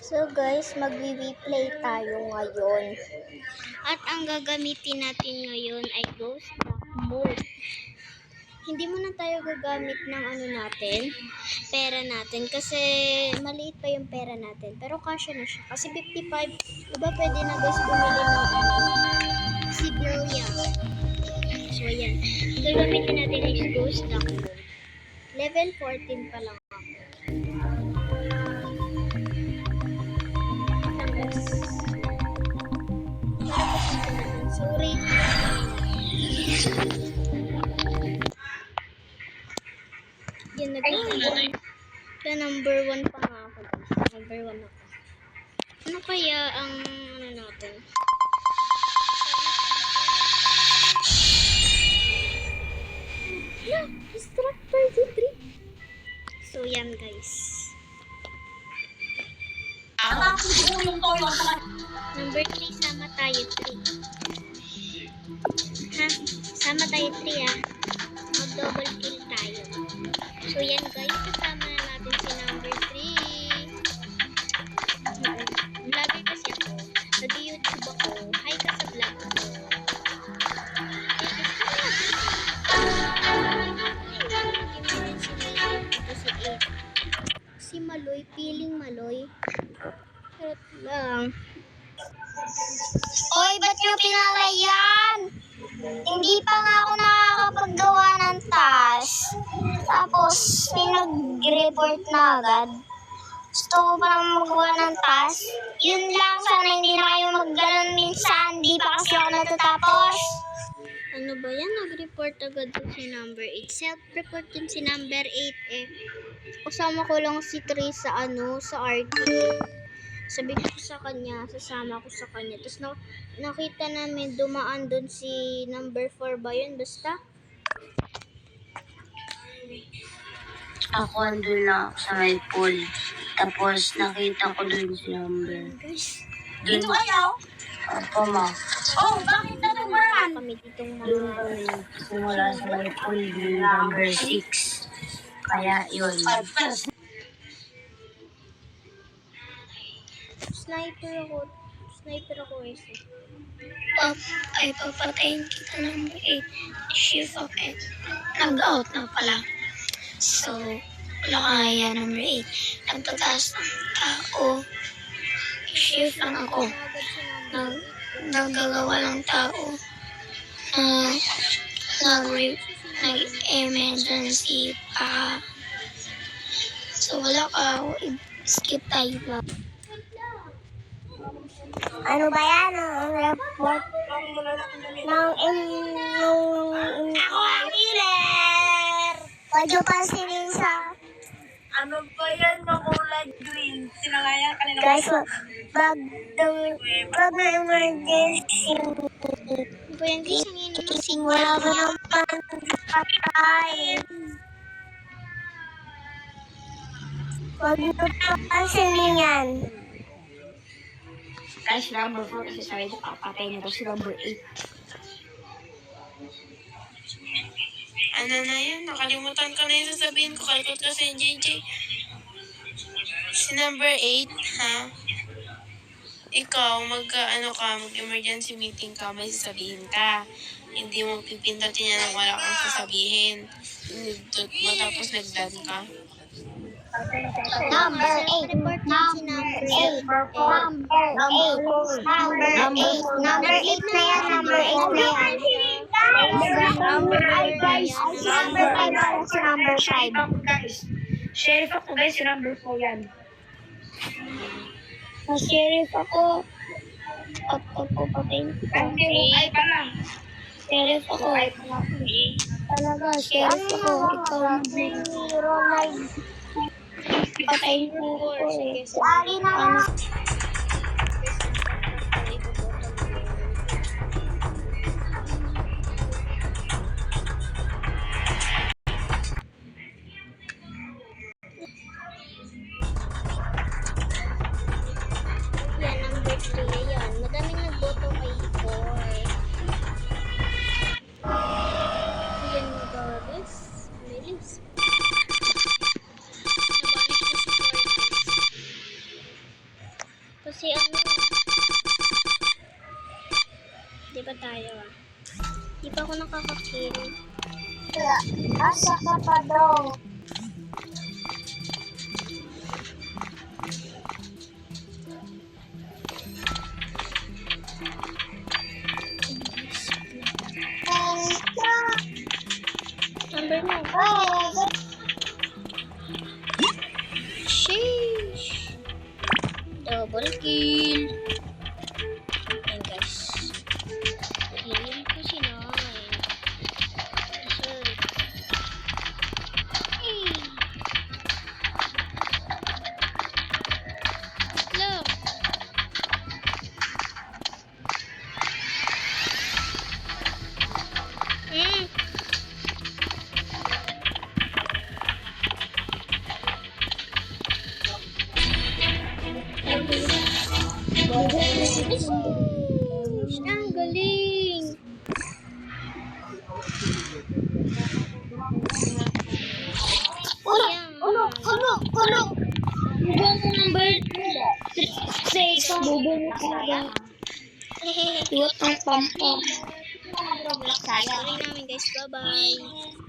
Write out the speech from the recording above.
So guys, magwi-replay tayo ngayon. At ang gagamitin natin ngayon ay Ghost Duck Mode. Hindi muna tayo gagamit ng pera natin kasi maliit pa yung pera natin. Pero kasya na siya. Kasi 55, diba pwede na guys bumili ng Sibilia. So ayan, gagamitin natin is Ghost Duck Mode. Level 14 pa lang ako. Sorry. Yan na number 1 pa nga ako. Number 1 ako. Ano kaya ang natin? Distractor G3. So yan guys. Number 3, sama tayo 3. Ha? Sama tayo 3 ah. Mag-double kill tayo. So yan guys, kasama na natin si number 3. Vlogger kasi ako. Nag-YouTube ako. Hi ka sa vlog ko. Si Maloy, piling Maloy. Charot lang. Oy, ba't nyo pinalayan? Hindi pa nga ako nakakapaggawa ng task. Tapos, pinag-report na agad. Gusto ko pa naman magawa ng task. Yun lang, sana hindi na kayo mag-ganon minsan. Di pa kasi ako natatapos. Ano ba yan? Nag-report agad si number 8. Self-report din si number 8 eh. Kasama ko lang si 3 sa sa arcade. Sabi ko sa kanya, sasama ko sa kanya. Tapos nakita namin dumaan doon si number 4 ba yun? Basta? Ako andun na sa may pool. Tapos nakita ko doon si number. Dito kayo? Opo, ma. Oh, bakit natumaran? Kami ditong Doon kami simula sa may pool yung number 6. Kaya yun. Sniper ako eh. Ay, papatayin kita number 8. Shift of it. Nag-out na pala. So, wala kaya number 8. Nagtataas ng tao. Shift lang ako. Nagagawa ng tao. Nag-emergency pa. So, wala ka. Skip tayo ba? Ano ba yan? Ang report ng Ako ang killer! Huwag yung pansinin sa Ano ba yan? Makulay green. Sinangayan kanina. guys, pag na emergency ano ba yan guys? Ang inising wala ba ng pantay? Huwag yung pansinin yan. Guys, number 4 kasi sabi ko papatay na to si number 8. Ano na yan? Nakalimutan ko na yung sasabihin ko. Kalkot kasi yung JJ. Si number 8, ha? Ikaw, mag-emergency meeting ka, may sasabihin ka. Hindi mo pipindutin yan nang wala kang sasabihin. Nindot mo tapos nagdan ka. Number 8. Number 8. Number 8 na yan. Number 8 na yan. Number 5 guys. Number 5 ako si number 5. Sheriff ako guys, si number 4 yan. Sheriff ako. At ako patayin. Ay pala. Sheriff ako. Talaga, sheriff ako. Ikaw Ronald. Patayin mo ko eh. Ali na lang. Yan, number 3 na yan. Madaming nagboto kay Igor. Yan, guys. Bilis. Kasi ano, di ba tayo ah? Di pa ako nakakakill. Asa ka pa daw? Number mo. Oh, Sheesh! Double kill. Ayan guys. Killing ko si Nine. Sir. Hey! Look! Ang galing! Kulo. Bubong ko number 6. Bubong ko talaga. Iwat ang pampo. Sorry namin guys. Bye-bye.